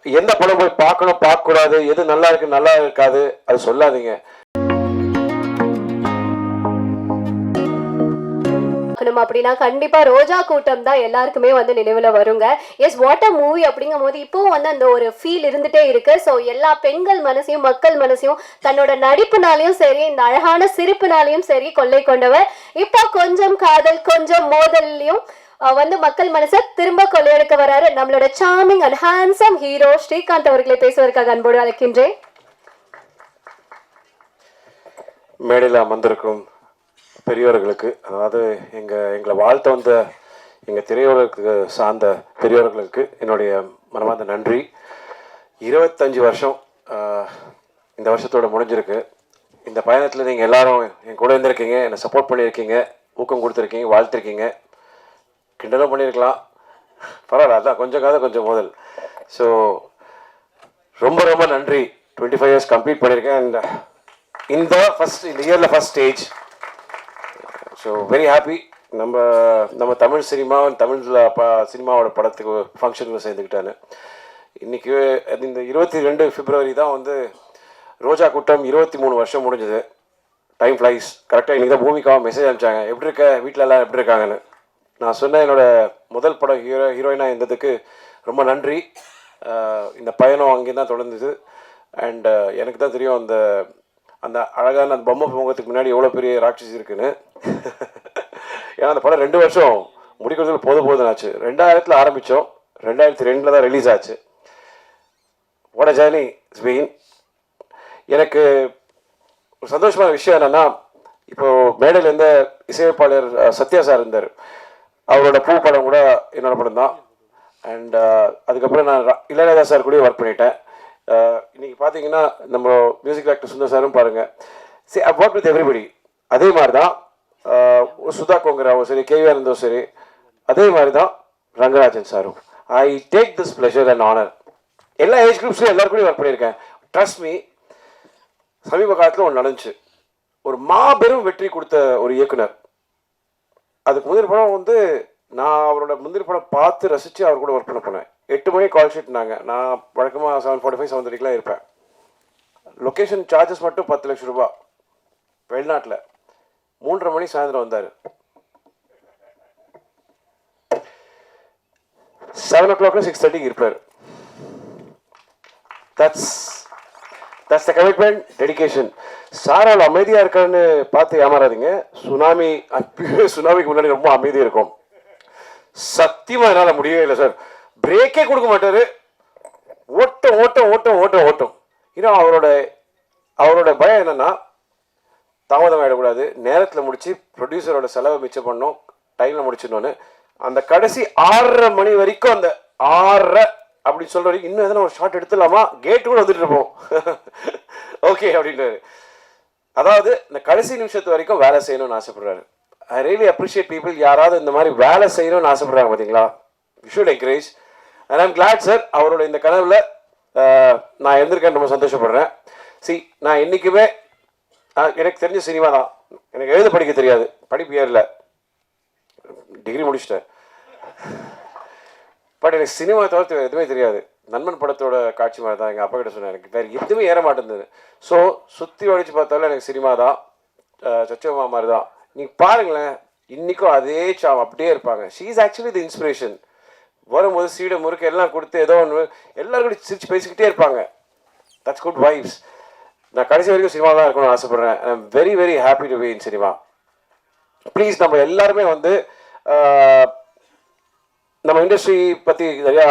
எந்த படம் போய் பார்க்கணும் பார்க்கக்கூடாது, எது நல்லா இருக்கு நல்லா இருக்காது அது சொல்லாதீங்க. அப்படின்னா கண்டிப்பா ரோஜா கூட்டம் தான் எல்லாருக்குமே வந்து நினைவுல வருங்க. எஸ், வாட் அ மூவி அப்படிங்கும் போது இப்போ வந்து அந்த ஒரு ஃபீல் இருந்துட்டே இருக்கு. ஸோ எல்லா பெண்கள் மனசையும் மக்கள் மனசையும் தன்னோட நடிப்புனாலையும் சரி, இந்த அழகான சிரிப்புனாலையும் சரி கொள்ளை கொண்டவர். இப்போ கொஞ்சம் காதல் கொஞ்சம் மோதல்லையும் வந்து மக்கள் மனசை திரும்ப கொள்ளையெடுக்க வராரு நம்மளோட charming and handsome hero Srikanth அவர்களை பேசுவதற்காக அன்போடு அழைக்கின்றேன். மேடையில் அமர்ந்திருக்கும் பெரியவர்களுக்கு, அதாவது எங்களை வாழ்த்த வந்த எங்கள் திரையுலகுக்கு சார்ந்த பெரியவர்களுக்கு என்னுடைய மனமார்ந்த நன்றி. 25 வருஷம் இந்த வருஷத்தோடு முடிஞ்சிருக்கு. இந்த பயணத்தில் நீங்கள் எல்லாரும் என் கூட இருந்திருக்கீங்க, என்னை சப்போர்ட் பண்ணியிருக்கீங்க, ஊக்கம் கொடுத்துருக்கீங்க, வாழ்த்திருக்கீங்க, கிண்டலும் பண்ணியிருக்கலாம், பரவாயில்ல, அதான் கொஞ்சம் காத கொஞ்சம் முதல். ஸோ ரொம்ப ரொம்ப நன்றி. 25 இயர்ஸ் கம்ப்ளீட் பண்ணியிருக்கேன். அண்ட் இந்த இயரில் first stage. So very happy. நம்ம தமிழ் சினிமா சினிமாவோட படத்துக்கு ஃபங்க்ஷனுக்கு சேர்ந்துக்கிட்டான்னு இன்றைக்கி இந்த 22 பிப்ரவரி தான் வந்து ரோஜா கூட்டம் 23 வருஷம் முடிஞ்சது. Time flies. கரெக்டாக இன்றைக்கி தான் பூமிக்காக மெசேஜ் அனுப்பிச்சாங்க, எப்படி இருக்க, வீட்டில் எல்லாம் எப்படி இருக்காங்கன்னு. நான் சொன்னேன் என்னோடய முதல் படம் ஹீரோயினாக இருந்ததுக்கு ரொம்ப நன்றி. இந்த பயணம் அங்கேயும் தான் தொடர்ந்தது. அண்ட் எனக்கு தான் தெரியும் அந்த அழகான அந்த பொம்மை முகத்துக்கு முன்னாடி எவ்வளோ பெரிய ராட்சசி இருக்குன்னு. ஏன்னா அந்த படம் 2 வருஷம் முடிக்கிறதுக்கு போதும் ஆச்சு. 2000 ஆரம்பித்தோம், 2002 தான் ரிலீஸ் ஆச்சு. What a journey it's been. எனக்கு ஒரு சந்தோஷமான விஷயம் என்னென்னா, இப்போது மேடையில் இருந்த இசையமைப்பாளர் சத்யா சார் இருந்தார். அவரோட பூ படம் கூட என்னோடய படம் தான். அண்ட் அதுக்கப்புறம் நான் இளையராஜா சார் கூட ஒர்க் பண்ணிட்டேன். இன்றைக்கி பார்த்தீங்கன்னா நம்ம மியூசிக் டைரக்டர் சுந்தர் சாரும் பாருங்கள். I work with everybody. அதே மாதிரி தான் சுதா கோங்கராவும் சரி, கேவி ஆனந்தும் சரி, அதே மாதிரி தான் ரங்கராஜன் சாரும். I take this pleasure and honour. எல்லா ஏஜ் குரூப்ஸ்லையும் எல்லாருக்கூடையும் ஒர்க் பண்ணியிருக்கேன். ட்ரஸ்ட் மீ, சமீப காலத்தில் ஒன்று நடந்துச்சு. ஒரு மாபெரும் வெற்றி கொடுத்த ஒரு இயக்குனர். அதுக்கு முந்தின படம் வந்து நான் அவரோட முந்தின படம் பார்த்து ரசித்து அவர் கூட ஒர்க் பண்ண போனேன். 8 மணி கால் ஷீட்னாங்க. நான் வழக்கமாக 7:45 7:30 இருப்பேன். லொக்கேஷன் சார்ஜஸ் மட்டும் 10 லட்சம் ரூபா. வெளிநாட்டில் 3:30 மணி சாயந்தரம் வந்தார். 7 o'clock 6:30 இருப்பார். That's the commitment, dedication. Sir அவ்வளோ அமைதியாக இருக்கான்னு பார்த்து ஏமாறாதீங்க. சுனாமிக்கு முன்னாடி ரொம்ப அமைதியாக இருக்கும். சத்தியமாக என்னால் முடியவே இல்லை சார். பிரேக்கே கொடுக்க மாட்டார். ஓட்டம் ஓட்டம் ஓட்டம் ஓட்டம் ஓட்டம். இன்னும் அவரோட பயம் என்னென்னா, தாமதம் ஆகிடக்கூடாது, நேரத்தில் முடித்து ப்ரொடியூசரோட செலவை மிச்சம் பண்ணோம், டைமில் முடிச்சிடணுன்னு. அந்த கடைசி 6:30 மணி வரைக்கும், அந்த 6:30 அப்படின்னு சொல்கிற வரைக்கும் இன்னும் எதனா ஒரு ஷார்ட் எடுத்துடலாமா, கேட்டு கூட வந்துட்டு இருப்போம். ஓகே அப்படின்றாரு. அதாவது இந்த கடைசி நிமிஷத்து வரைக்கும் வேலை செய்யணும்னு ஆசைப்படுறாரு. I really appreciate people. யாராவது இந்த மாதிரி வேலை செய்யணும்னு ஆசைப்படுறாங்க பார்த்தீங்களா? You should encourage. And I'm glad sir, அவரோட இந்த கனவில் நான் இருந்திருக்கேன். ரொம்ப சந்தோஷப்படுறேன். நான் என்றைக்குமே எனக்கு தெரிஞ்ச சினிமா தான். எனக்கு எழுத படிக்க தெரியாது, படிப்பு ஏறல, டிகிரி முடிச்சிட்டேன். பட் எனக்கு சினிமா தவிர்த்து எதுவுமே தெரியாது. நண்பன் படத்தோட காட்சி மாதிரி தான் எங்கள் அப்பா கிட்ட சொன்னேன், எனக்கு வேறு எதுவுமே ஏற மாட்டேங்குது. ஸோ சுற்றி ஒழிச்சு பார்த்தாலும் எனக்கு சினிமா தான், சச்சோமா மாதிரி தான். நீங்கள் பாருங்களேன், இன்றைக்கும் அதே அப்படியே இருப்பாங்க. She is actually the inspiration. வரும்போது சீடை முறுக்கு எல்லாம் கொடுத்து ஏதோ ஒன்று எல்லாரும் கூட சிரிச்சு பேசிக்கிட்டே இருப்பாங்க. That's good vibes. நான் கடைசி வரைக்கும் சினிமா தான் இருக்கணும்னு ஆசைப்பட்றேன். I am very very happy to be in cinema. Please, நம்ம எல்லாருமே வந்து நம்ம இண்டஸ்ட்ரி பற்றி நிறையா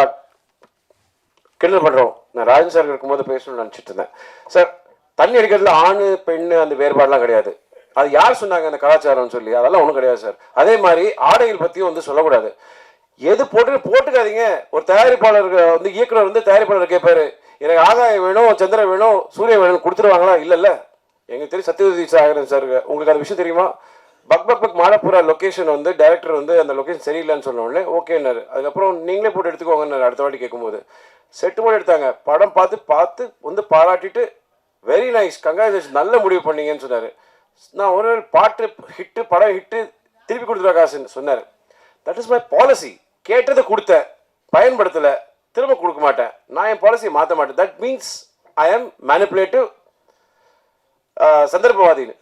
கிண்டல் பண்ணுறோம். நான் ராஜன் சார் இருக்கும்போது பேசணும்னு நினச்சிட்டு இருந்தேன். சார், தண்ணி அடிக்கிறதுல ஆண் பெண் அந்த வேறுபாடெலாம் கிடையாது. அது யார் சொன்னாங்க அந்த கலாச்சாரம்னு சொல்லி? அதெல்லாம் ஒன்றும் கிடையாது சார். அதே மாதிரி ஆடைகள் பற்றியும் வந்து சொல்லக்கூடாது. எது போட்டுக்காதீங்க. ஒரு தயாரிப்பாளர் வந்து இயக்குனர் வந்து தயாரிப்பாளர் கேட்பாரு, எனக்கு ஆகாயம் வேணும், சந்திரன் வேணும், சூரியன் வேணும், கொடுத்துருவாங்களா? இல்லைல்ல. எங்களுக்கு தெரியும் சத்யவதி சாகரன் சார், உங்களுக்கு அந்த விஷயம் தெரியுமா? பக் மாலப்புரா லொக்கேஷன் வந்து டைரக்டர் வந்து அந்த லொக்கேஷன் சரியில்லைன்னு சொன்ன உடனே ஓகேன்னாரு. அதுக்கப்புறம் நீங்களே போட்டு எடுத்துக்கோங்கன்னு அடுத்த வாட்டி கேட்கும்போது செட்டு போட்டு எடுத்தாங்க. படம் பார்த்து வந்து பாராட்டிட்டு வெரி நைஸ், கங்க்ராச்சுலேஷன், நல்ல முடிவு பண்ணீங்கன்னு சொன்னார். நான் ஒரு பாட்டு ஹிட்டு, படம் ஹிட்டு, திருப்பி கொடுத்துருவா காசுன்னு சொன்னார். That is my policy. கேட்டதை கொடுத்தேன், பயன்படுத்தலை. திரும்ப கொடுக்க மாட்டேன், நான் என் பாலிசியை மாற்ற மாட்டேன். That means I am manipulative, சந்தர்ப்பவாதின்னு.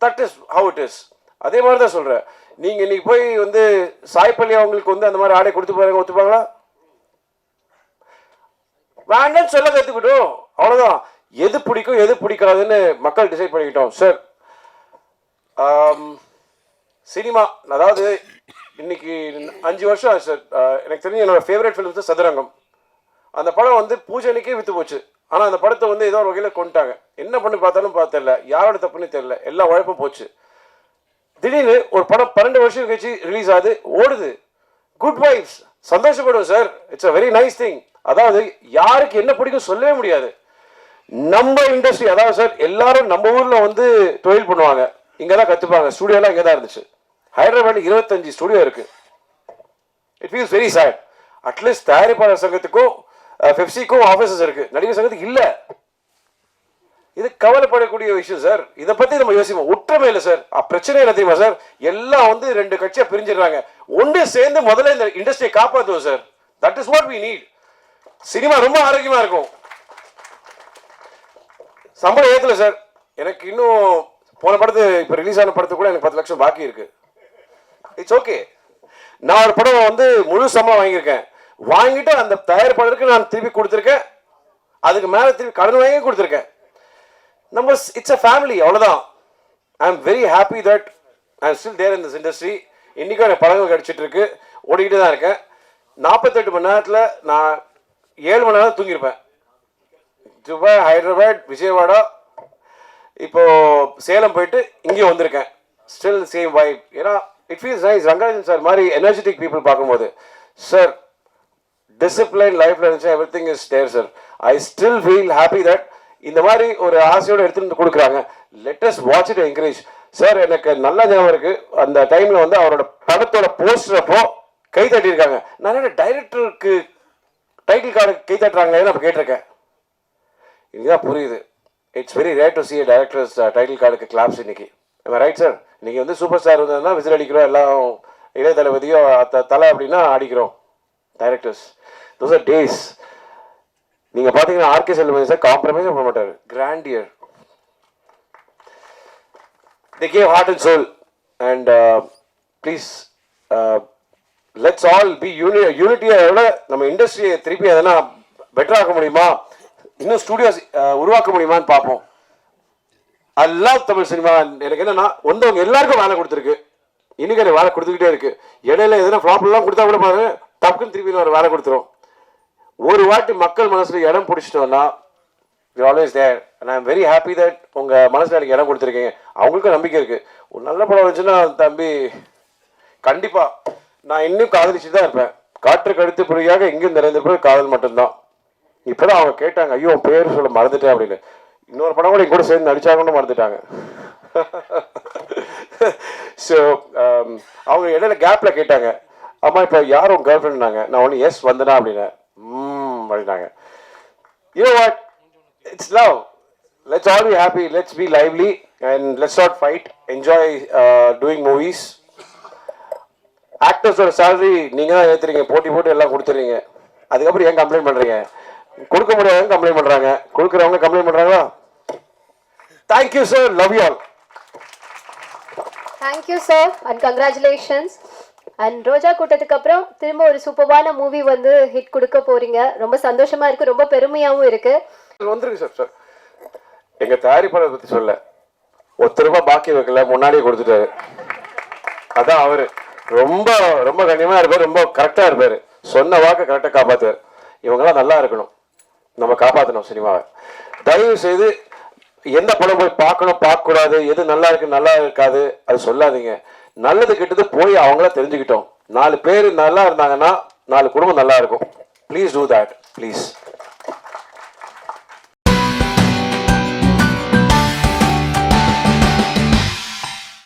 That is how it is. அதே மாதிரி தான் சொல்கிறேன். நீங்கள் இன்னைக்கு போய் வந்து சாய்பள்ளி அவங்களுக்கு வந்து அந்த மாதிரி ஆடை கொடுத்து பாருங்க, ஒத்துப்பாங்களா? வேண்டாம்னு சொல்ல கற்றுக்கிட்டோம், அவ்வளோதான். எது பிடிக்கும் எது பிடிக்காதுன்னு மக்கள் டிசைட் பண்ணிக்கிட்டோம் சார். சினிமா, அதாவது இன்னைக்கு 5 வருஷம் ஆச்சு சார். எனக்கு தெரிஞ்ச என்னோட ஃபேவரட் ஃபிலிம்ஸ் தான் சதுரங்கம். அந்த படம் வந்து பூஜை அன்னைக்கே விற்று போச்சு. ஆனால் அந்த படத்தை வந்து ஏதோ ஒரு வகையில் கொண்டுட்டாங்க. என்ன பண்ணி பார்த்தாலும் தெரியல, யாரோட தப்புன்னு தெரியல, எல்லா உழைப்பும் போச்சு. திடீர்னு ஒரு படம் 12 வருஷம் கழிச்சு ரிலீஸ் ஆகுது, ஓடுது. குட் வைப்ஸ், சந்தோஷப்படுவோம் sir. It's a very nice thing. அதாவது யாருக்கு என்ன பிடிக்கும் சொல்லவே முடியாது. நம்ம இண்டஸ்ட்ரி, அதாவது சார் எல்லாரும் நம்ம ஊரில் வந்து தொழில் பண்ணுவாங்க, இங்கே தான் கற்றுப்பாங்க. ஸ்டுடியோலாம் இங்கே தான் இருந்துச்சு. ஹைதராபாத்தில் 25 ஸ்டுடியோ இருக்கு. It feels very sad. At least தயாரிப்பாளர் சங்கத்துக்கும் பெப்சிக்கும் ஆஃபீஸஸ் இருக்கு, நடிகர் சங்கத்துக்கு இல்லை. இது கவலைப்படக்கூடிய விஷயம் சார். இதை பற்றி நம்ம யோசிப்போம். ஒற்றுமை இல்லை சார். பிரச்சனை என்ன தெரியுமா சார்? எல்லாம் வந்து 2 கட்சியாக பிரிஞ்சிடுறாங்க. ஒன்று சேர்ந்து முதல்ல இந்த இண்டஸ்ட்ரியை காப்பாற்றுவோம் sir. That is what we need. Cinema ரொம்ப ஆரோக்கியமா இருக்கும். சம்பளம் ஏற்றல சார். எனக்கு இன்னும் போன படத்து இப்போ ரிலீஸ் ஆன படத்துக்கு கூட எனக்கு 10 லட்சம் பாக்கி இருக்கு. It's okay. நான் ஒரு படம் வந்து முழு சம்பளம் வாங்கியிருக்கேன். வாங்கிட்டு அந்த தயாரிப்பாளருக்கு நான் திருப்பி கொடுத்துருக்கேன். அதுக்கு மேலே திருப்பி கடன் வாங்கி கொடுத்துருக்கேன். நம்ம இட்ஸ் அ ஃபேமிலி, அவ்வளோதான். I am very happy that I am still there in this industry. இன்றைக்கும் எனக்கு படங்கள் கிடச்சிட்டு இருக்கு, ஓடிக்கிட்டு தான் இருக்கேன். 48 மணி நேரத்தில் நான் 7 மணி நேரம் தூங்கியிருப்பேன். துபாய், ஹைதராபாத், விஜயவாடா, இப்போ சேலம் போயிட்டு இங்கேயும் வந்திருக்கேன். Still same vibe. ஏன்னா it feels nice. Rangarajan sir மாதிரி எனர்ஜெட்டிக் பீப்புள் பார்க்கும்போது, சார் டிசிப்ளின் லைஃப்ல இருந்துச்சு, every thing is there sir. I still feel happy that இந்த மாதிரி ஒரு ஆசையோடு எடுத்துட்டு கொடுக்குறாங்க. Let us watch it, encourage. Sir எனக்கு நல்ல ஞாபகம் இருக்கு, அந்த டைம்ல வந்து அவரோட படத்தோட போஸ்டர் அப்போ கை தட்டியிருக்காங்க. நான் டைரக்டருக்கு டைட்டில் கார்டு கை தட்டுறாங்களே நம்ம கேட்டிருக்கேன். இதுதான் புரியுது. It's very rare to C a director's title கார்டுக்கு கிளாப்ஸ் இன்னைக்கு. Right sir? இன்னைக்கு வந்து சூப்பர் ஸ்டார் வந்ததுன்னா விசில் அடிக்கிறோம், எல்லாம் இளைய தளபதியோ தலை அப்படின்னா அடிக்கிறோம். Directors, those are days. நீங்க பாத்தீங்கன்னா ஆர்கே செல்வமணி சார் காம்ப்ரமைஸ் பண்ண மாட்டாரு. Grandeur. they gave heart and soul and please let's all be unity-யோட நம்ம இண்டஸ்ட்ரியை திருப்பி எதனா பெட்டர் ஆக்க முடியுமா, இன்னும் ஸ்டுடியோஸ் உருவாக்க முடியுமான்னு பார்ப்போம். I love Tamil cinema. எனக்கு என்னன்னா வந்தவங்க எல்லாருக்கும் வேலை கொடுத்துருக்கு, இன்னைக்கு எனக்கு வேலை கொடுத்துக்கிட்டே இருக்கு. இடையில எதனா ப்ராப்ளம்லாம் கொடுத்தா கூட பாருங்க, டக்குன்னு திருப்பி ஒரு வேலை கொடுத்துரும். ஒரு வாட்டி மக்கள் மனசுல இடம் பிடிச்சிட்டோம்னா we're always there and I am very happy that உங்க மனசுல எனக்கு இடம் கொடுத்துருக்கீங்க. அவங்களுக்கும் நம்பிக்கை இருக்கு. ஒரு நல்ல படம் வந்துச்சுன்னா தம்பி கண்டிப்பா நான் இன்னும் காதலிச்சுட்டு தான் இருப்பேன். காற்று கழுத்து புரியாக இங்கும் நிறைந்திருப்பது காதல் மட்டும்தான். இப்பதான் அவங்க கேட்டாங்க, ஐயோ பேர் சொல்ல மறந்துட்டேன் அப்படின்னு. இன்னொரு படம் கூட கூட சேர்ந்து நடிச்சாங்கன்னு மறந்துட்டாங்க. ஸோ அவங்க இடையில கேப்ல கேட்டாங்க, அம்மா இப்போ யாரும் உங்க கேர்ள் ஃப்ரெண்ட்னாங்க. நான் ஒன்று எஸ் வந்தனா அப்படின்னேன். அப்படின்னாங்க. You know what? It's love. Let's all be happy. Let's be lively and let's not fight. Enjoy doing movies. ஆக்டர்ஸோட சேலரி நீங்க தான் ஏத்துறீங்க, போட்டி போட்டு எல்லாம் கொடுத்துறீங்க. அதுக்கப்புறம் ஏன் கம்ப்ளைண்ட் பண்றீங்க? கொடுக்க முடியாதவங்க கம்ப்ளைண்ட் பண்றாங்க, கொடுக்குறவங்க கம்ப்ளைண்ட் பண்றாங்களா? Thank you sir, love you all. Thank you sir and congratulations. And ரோஜா கூட்டத்துக்கு அப்புறம் திரும்ப ஒரு சூப்பரான மூவி வந்து ஹிட் கொடுக்க போறீங்க. ரொம்ப சந்தோஷமா இருக்கு, ரொம்ப பெருமையாவும் இருக்கு. வந்துருங்க சார். சார் எங்க தயாரிப்பாளர் பத்தி சொல்ல, ₹1 பாக்கி வைக்கல, முன்னாடியே கொடுத்துட்டாரு. அதான் அவரு ரொம்ப ரொம்ப கண்ணியமா இருப்பாரு, ரொம்ப கரெக்டா இருப்பாரு. சொன்ன வாக்கு கரெக்டா காப்பாத்துவார். இவங்கெல்லாம் நல்லா இருக்கணும், நம்ம காப்பாற்றணும் சினிமாவை. தயவு செய்து எந்த படம் போய் பார்க்கணும் பார்க்க கூடாது, எது நல்லா இருக்கு நல்லா இருக்காது அது சொல்லாதீங்க. நல்லது கெட்டது போய் அவங்கள தெரிஞ்சுக்கிட்டோம். 4 பேர் நல்லா இருந்தாங்கன்னா 4 குடும்பம் நல்லா இருக்கும். Please do that please.